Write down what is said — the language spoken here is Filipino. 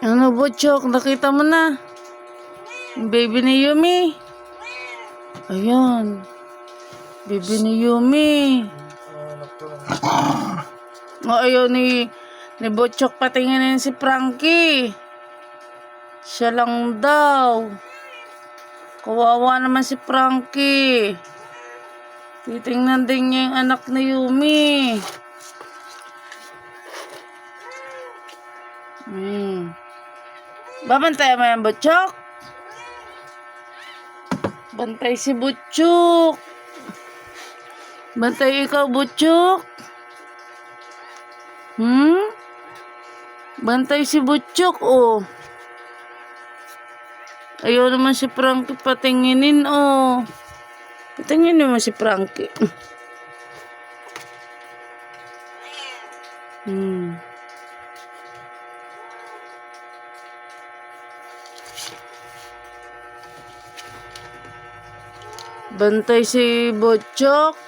Ano, Butchok? Nakita mo na? Yung baby ni Yumi. Ayun. Baby ni Yumi. Ayaw ni Butchok patinginin si Frankie. Siya lang daw. Kawawa naman si Frankie. Titingnan din niya yung anak ni Yumi. Babantay mo yan, Butchok? Bantay si Butchok. Bantay ikaw, Butchok. Bantay si Butchok, oh. Ayaw naman si Frankie patinginin, oh. Patinginin mo si Frankie. Bantay si Butchok.